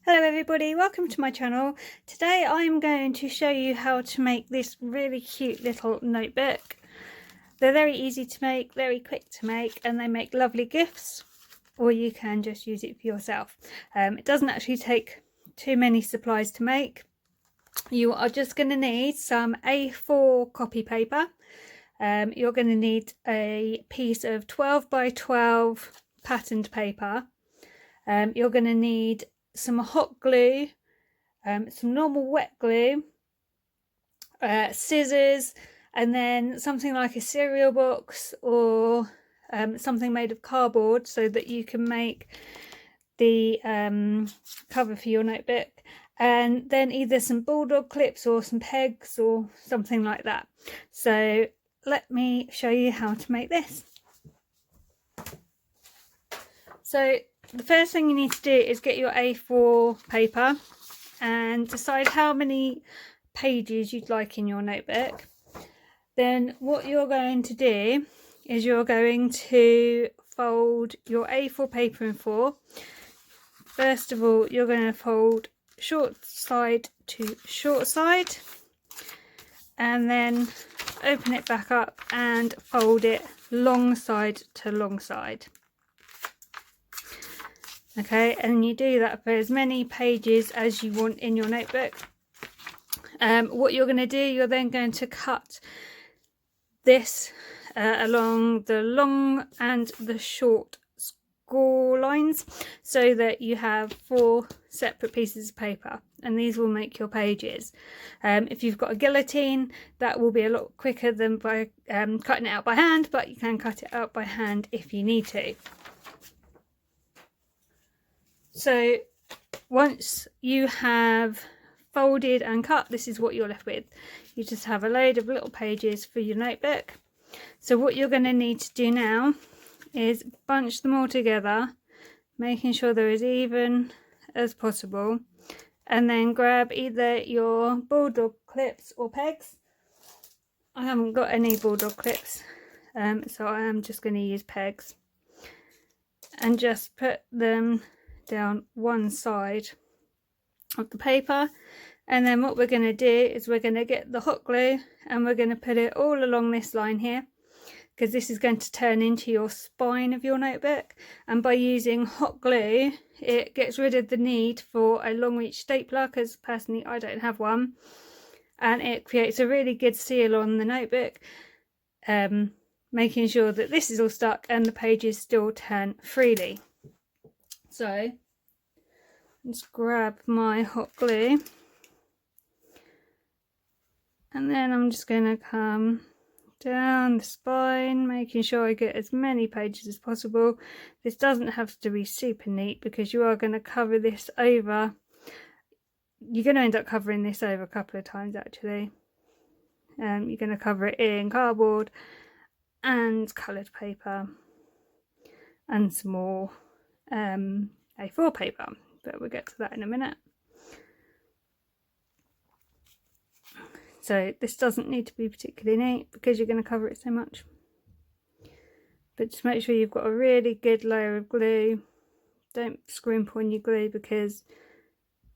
Hello everybody, welcome to my channel. Today I'm going to show you how to make this really cute little notebook. They're very easy to make, very quick to make, and they make lovely gifts, or you can just use it for yourself. It doesn't actually take too many supplies to make. You are just going to need some A4 copy paper. You're going to need a piece of 12 by 12 patterned paper. You're going to need some hot glue, some normal wet glue, scissors, and then something like a cereal box or something made of cardboard so that you can make the cover for your notebook, and then either some bulldog clips or some pegs or something like that. So let me show you how to make this. So the first thing you need to do is get your A4 paper and decide how many pages you'd like in your notebook. Then what you're going to do is you're going to fold your A4 paper in four. First of all, you're going to fold short side to short side, and then open it back up and fold it long side to long side. Okay, and you do that for as many pages as you want in your notebook. What you're going to do, you're then going to cut this along the long and the short score lines so that you have 4 separate pieces of paper, and these will make your pages. If you've got a guillotine, that will be a lot quicker than by cutting it out by hand, but you can cut it out by hand if you need to. So once you have folded and cut, this is what you're left with. You just have a load of little pages for your notebook. So what you're going to need to do now is bunch them all together, making sure they're as even as possible, and then grab either your bulldog clips or pegs. I haven't got any bulldog clips, so I am just going to use pegs, and just put them down one side of the paper. And then what we're going to do is we're going to get the hot glue and we're going to put it all along this line here, because this is going to turn into your spine of your notebook. And by using hot glue, it gets rid of the need for a long reach stapler, because personally I don't have one, and it creates a really good seal on the notebook, making sure that this is all stuck and the pages still turn freely. So let's grab my hot glue, and then I'm just going to come down the spine, making sure I get as many pages as possible. This doesn't have to be super neat because you are going to cover this over. You're going to end up covering this over a couple of times actually. You're going to cover it in cardboard and coloured paper and some more A4 paper, but we'll get to that in a minute. So this doesn't need to be particularly neat because you're going to cover it so much, but just make sure you've got a really good layer of glue. Don't scrimp on your glue because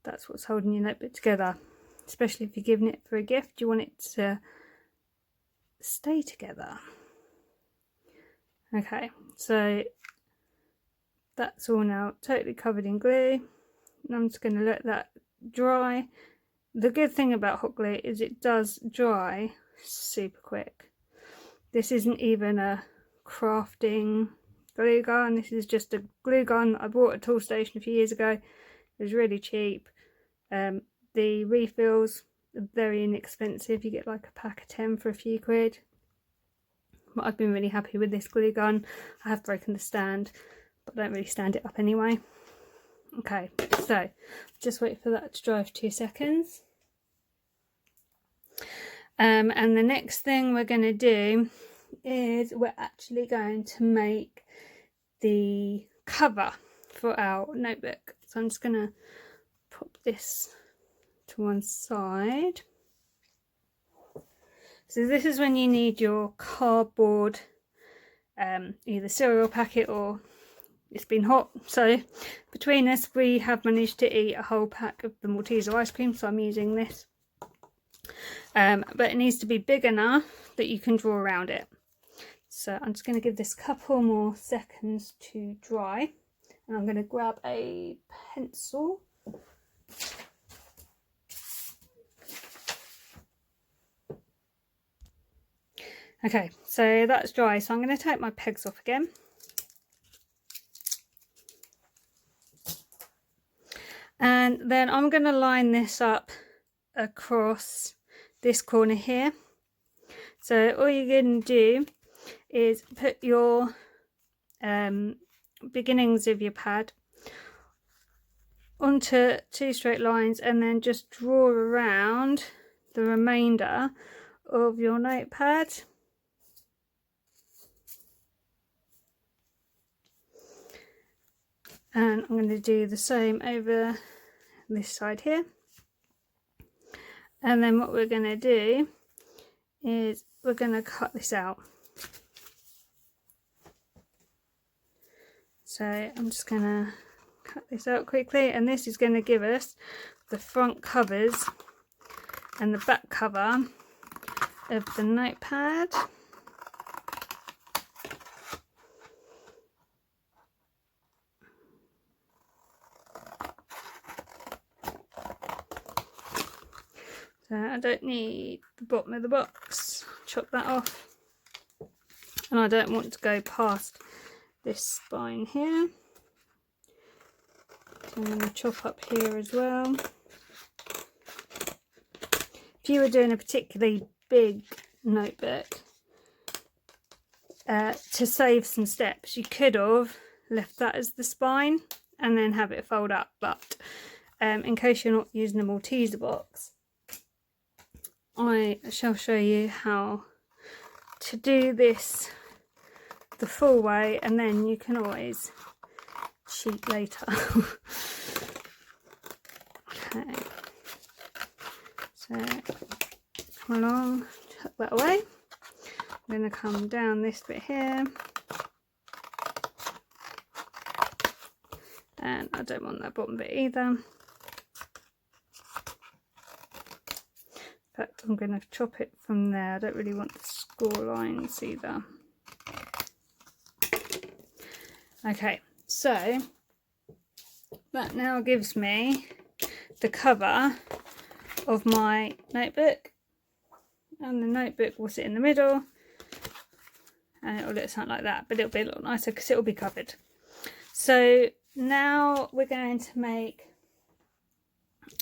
that's what's holding your notebook together, especially if you're giving it for a gift. You want it to stay together. Okay, so that's all now totally covered in glue, and I'm just going to let that dry. The good thing about hot glue is it does dry super quick. This isn't even a crafting glue gun, this is just a glue gun I bought at Toolstation a few years ago. It was really cheap. The refills are very inexpensive, you get like a pack of 10 for a few quid. But I've been really happy with this glue gun. I have broken the stand, but I don't really stand it up anyway. Okay, so just wait for that to dry for 2 seconds. And the next thing we're going to do is we're actually going to make the cover for our notebook. So I'm just going to pop this to one side. So this is when you need your cardboard, either cereal packet or it's been hot, so between us we have managed to eat a whole pack of the Malteser ice cream, so I'm using this. But it needs to be big enough that you can draw around it. So I'm just going to give this a couple more seconds to dry, and I'm going to grab a pencil. Okay, so that's dry, so I'm going to take my pegs off again. And then I'm going to line this up across this corner here. So all you're going to do is put your beginnings of your pad onto 2 straight lines, and then just draw around the remainder of your notepad. And I'm going to do the same over this side here. And then what we're going to do is we're going to cut this out. So I'm just going to cut this out quickly, and this is going to give us the front covers and the back cover of the notepad. So I don't need the bottom of the box, chop that off, and I don't want to go past this spine here, so I'm going to chop up here as well. If you were doing a particularly big notebook, to save some steps, you could have left that as the spine and then have it fold up, but in case you're not using a Malteser box, I shall show you how to do this the full way, and then you can always cheat later. Okay, so come along, tuck that away. I'm going to come down this bit here, and I don't want that bottom bit either. In fact, I'm going to chop it from there. I don't really want the score lines either. Okay, so that now gives me the cover of my notebook, and the notebook will sit in the middle, and it will look something like that, but it'll be a lot nicer because it will be covered. So now we're going to make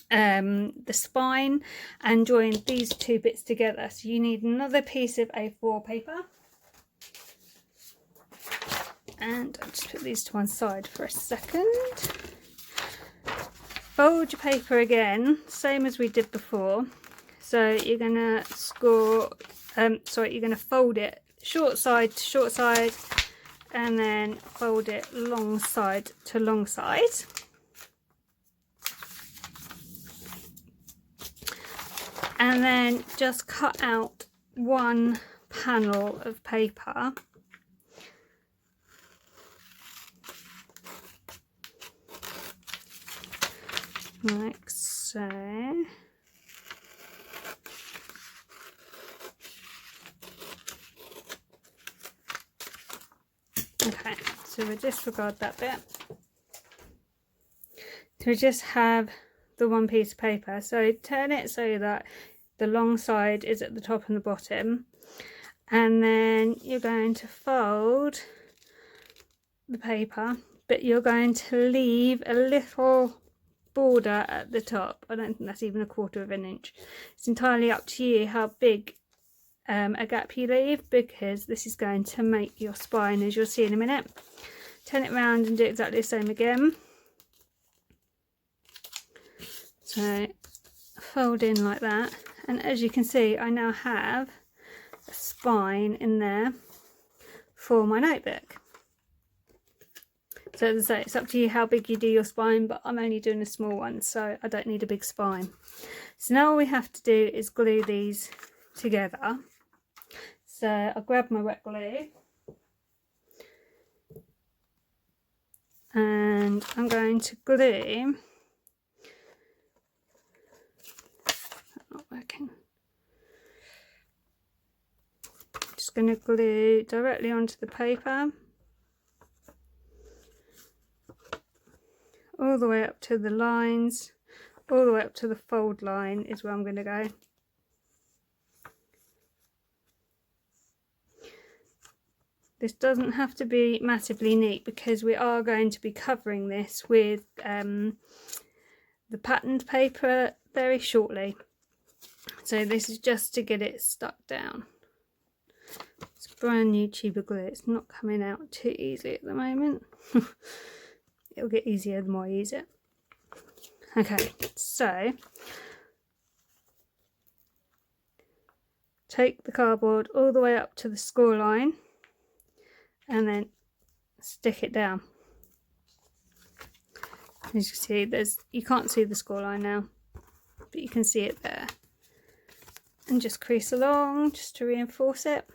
the spine and join these 2 bits together. So you need another piece of A4 paper, and I'll just put these to one side for a second. Fold your paper again, same as we did before. So you're going to you're going to fold it short side to short side, and then fold it long side to long side. And then just cut out 1 panel of paper. Like so. Okay, so we'll disregard that bit. So we just have the 1 piece of paper. So turn it so that the long side is at the top and the bottom, and then you're going to fold the paper, but you're going to leave a little border at the top. I don't think that's even 1/4 of an inch. It's entirely up to you how big a gap you leave, because this is going to make your spine, as you'll see in a minute. Turn it around and do exactly the same again. So fold in like that, and as you can see, I now have a spine in there for my notebook. So as I say, it's up to you how big you do your spine, but I'm only doing a small one, so I don't need a big spine. So now all we have to do is glue these together. So I'll grab my wet glue, and I'm going to glue, not working, just going to glue directly onto the paper, all the way up to the lines, all the way up to the fold line is where I'm going to go. This doesn't have to be massively neat because we are going to be covering this with the patterned paper very shortly. So this is just to get it stuck down. It's a brand new tube of glue. It's not coming out too easily at the moment. It'll get easier the more I use it. Okay, so take the cardboard all the way up to the score line and then stick it down. As you can see, you can't see the score line now, but you can see it there. And just crease along just to reinforce it.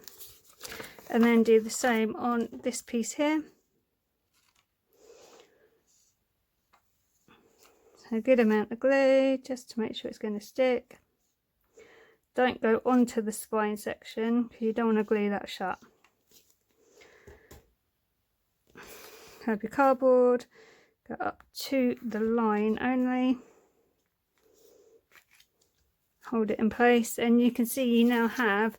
And then do the same on this piece here. So a good amount of glue just to make sure it's going to stick. Don't go onto the spine section because you don't want to glue that shut. Have your cardboard, go up to the line only, hold it in place, and you can see you now have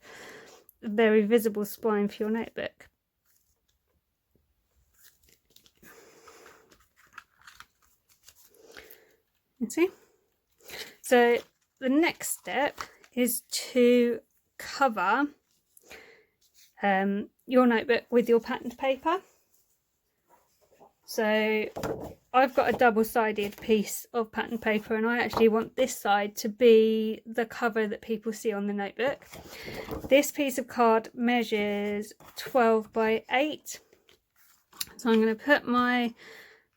a very visible spine for your notebook. You see? So the next step is to cover your notebook with your patterned paper. So I've got a double-sided piece of patterned paper, and I actually want this side to be the cover that people see on the notebook. This piece of card measures 12 by 8. So I'm going to put my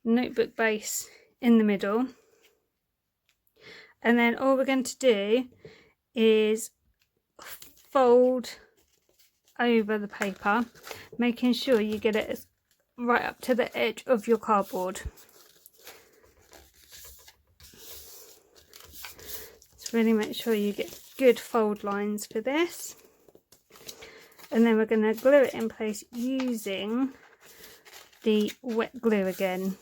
notebook base in the middle. And then all we're going to do is fold over the paper, making sure you get it as right up to the edge of your cardboard. So really make sure you get good fold lines for this. And then we're going to glue it in place using the wet glue again.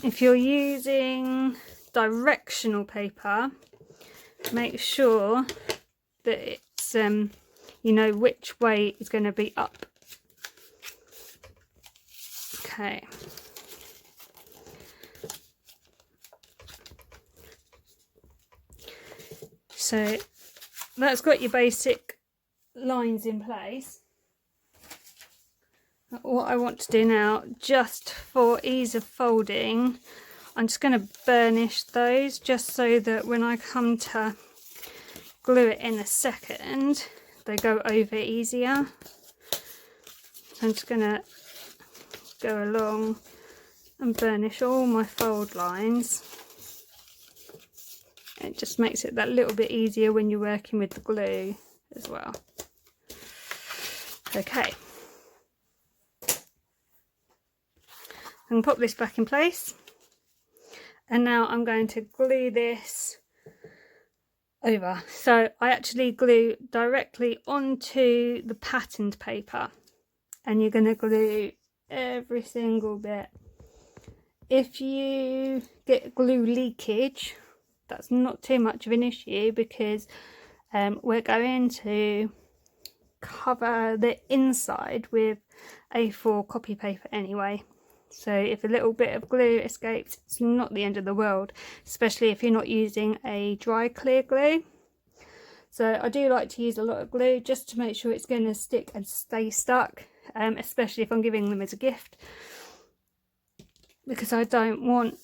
If you're using directional paper, make sure that it's you know which way is going to be up. Okay. So that's got your basic lines in place. What I want to do now, just for ease of folding, I'm just going to burnish those just so that when I come to glue it in a second, they go over easier. So I'm just going to go along and burnish all my fold lines. It just makes it that little bit easier when you're working with the glue as well. Okay. I'm going to pop this back in place, and now I'm going to glue this over. So I actually glue directly onto the patterned paper, and you're going to glue every single bit. If you get glue leakage, that's not too much of an issue because we're going to cover the inside with A4 copy paper anyway. So if a little bit of glue escapes, it's not the end of the world, especially if you're not using a dry clear glue. So I do like to use a lot of glue just to make sure it's going to stick and stay stuck, especially if I'm giving them as a gift, because I don't want,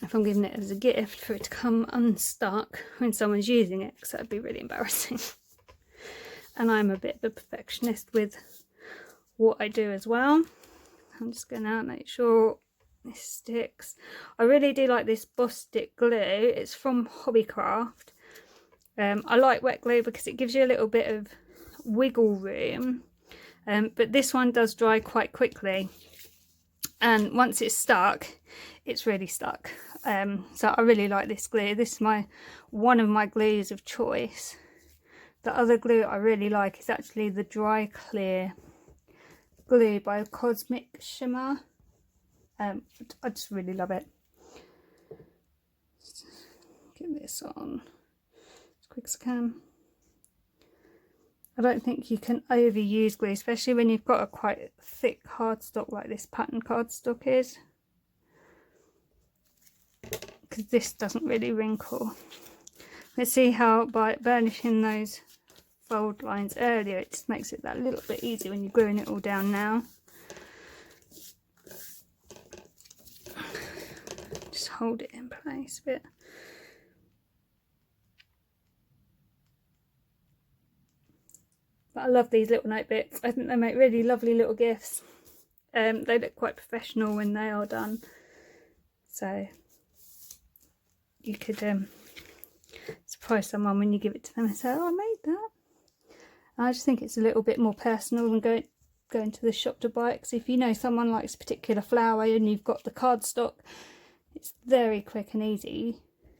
if I'm giving it as a gift, for it to come unstuck when someone's using it, because that would be really embarrassing. And I'm a bit of a perfectionist with what I do as well. I'm just going to make sure this sticks. I really do like this Boss Stick glue. It's from Hobbycraft. I like wet glue because it gives you a little bit of wiggle room, but this one does dry quite quickly, and once it's stuck, it's really stuck. So I really like this glue. This is one of my glues of choice. The other glue I really like is actually the Dry Clear glue by Cosmic Shimmer. I just really love it. Get this on as quick as I can. I don't think you can overuse glue, especially when you've got a quite thick cardstock like this pattern cardstock is, because this doesn't really wrinkle. Let's see how by burnishing those fold lines earlier, it just makes it that little bit easier when you're gluing it all down now. Just hold it in place a bit. But I love these little notebooks. I think they make really lovely little gifts. They look quite professional when they are done. So you could surprise someone when you give it to them and say, oh, I made that. And I just think it's a little bit more personal than going to the shop to buy it. Because if you know someone likes a particular flower and you've got the cardstock, it's very quick and easy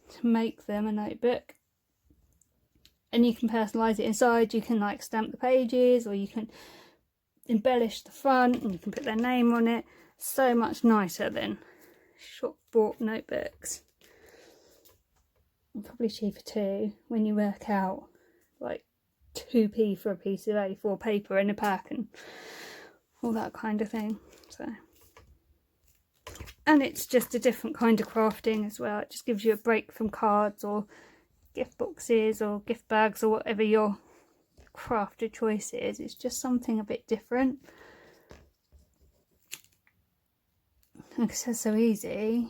to make them a notebook. And you can personalise it inside. You can like stamp the pages, or you can embellish the front and you can put their name on it. So much nicer than shop bought notebooks. And probably cheaper too when you work out like 2p for a piece of A4 paper in a pack and all that kind of thing. So, and it's just a different kind of crafting as well. It just gives you a break from cards or gift boxes or gift bags or whatever your craft of choice is. It's just something a bit different. And because they're so easy,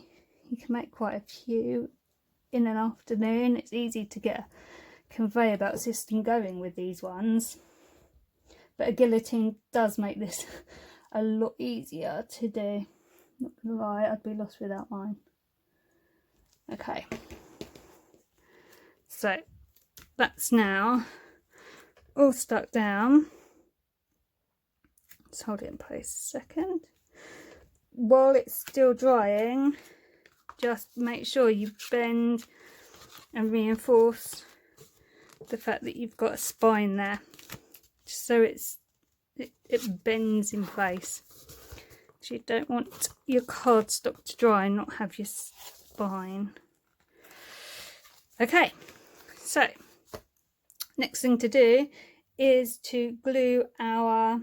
you can make quite a few in an afternoon. It's easy to get a conveyor belt system going with these ones, but a guillotine does make this a lot easier to do. Not gonna lie, I'd be lost without mine. Okay, so that's now all stuck down. Let's hold it in place a second. While it's still drying, just make sure you bend and reinforce the fact that you've got a spine there, just so it bends in place. So you don't want your cardstock to dry and not have your spine. Okay, so next thing to do is to glue our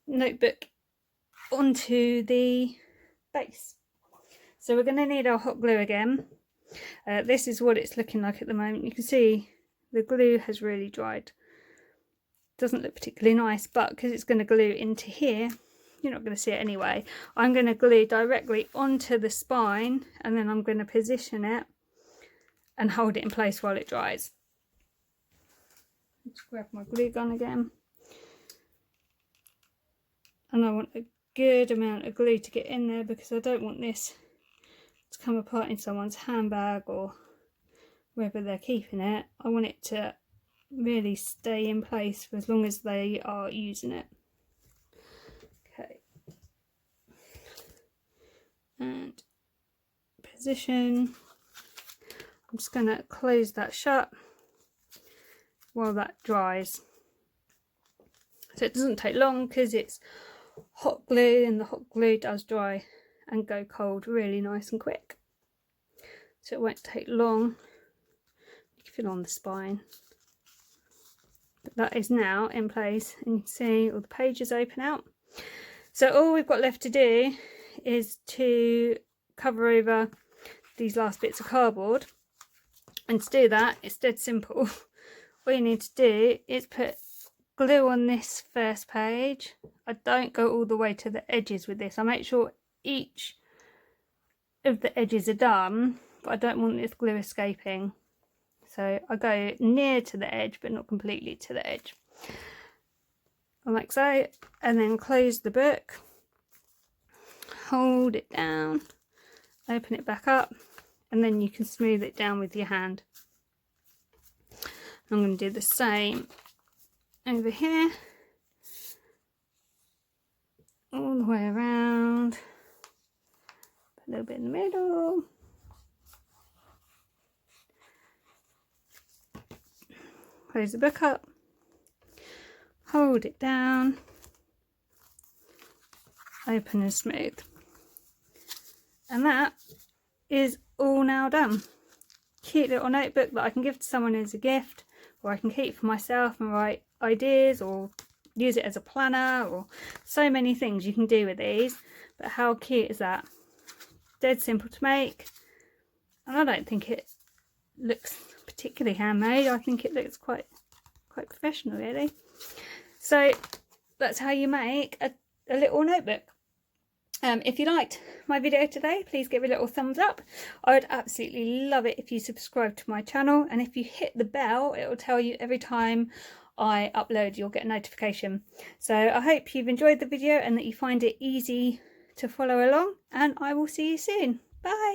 notebook onto the base. So we're going to need our hot glue again. This is what it's looking like at the moment. You can see the glue has really dried. Doesn't look particularly nice, but because it's going to glue into here, you're not going to see it anyway. I'm going to glue directly onto the spine, and then I'm going to position it and hold it in place while it dries. Let's grab my glue gun again. And I want a good amount of glue to get in there, because I don't want this to come apart in someone's handbag or wherever they're keeping it. I want it to really stay in place for as long as they are using it. Okay. And position. I'm just going to close that shut while that dries. So it doesn't take long because it's hot glue, and the hot glue does dry and go cold really nice and quick. So it won't take long. You can feel on the spine. But that is now in place, and you can see all the pages open out. So all we've got left to do is to cover over these last bits of cardboard. And to do that, it's dead simple. All you need to do is put glue on this first page. I don't go all the way to the edges with this. I make sure each of the edges are done, but I don't want this glue escaping. So I go near to the edge, but not completely to the edge. Like so, and then close the book, hold it down, open it back up, and then you can smooth it down with your hand. I'm going to do the same over here, all the way around, put a little bit in the middle, close the book up, hold it down, open and smooth. And that is all now done. Cute little notebook that I can give to someone as a gift, or I can keep for myself and write ideas, or use it as a planner, or so many things you can do with these. But how cute is that? Dead simple to make, and I don't think it looks particularly handmade. I think it looks quite professional, really. So that's how you make a little notebook. If you liked my video today, please give it a little thumbs up. I would absolutely love it if you subscribe to my channel, and if you hit the bell, it will tell you every time I upload. You'll get a notification. So I hope you've enjoyed the video and that you find it easy to follow along, and I will see you soon. Bye.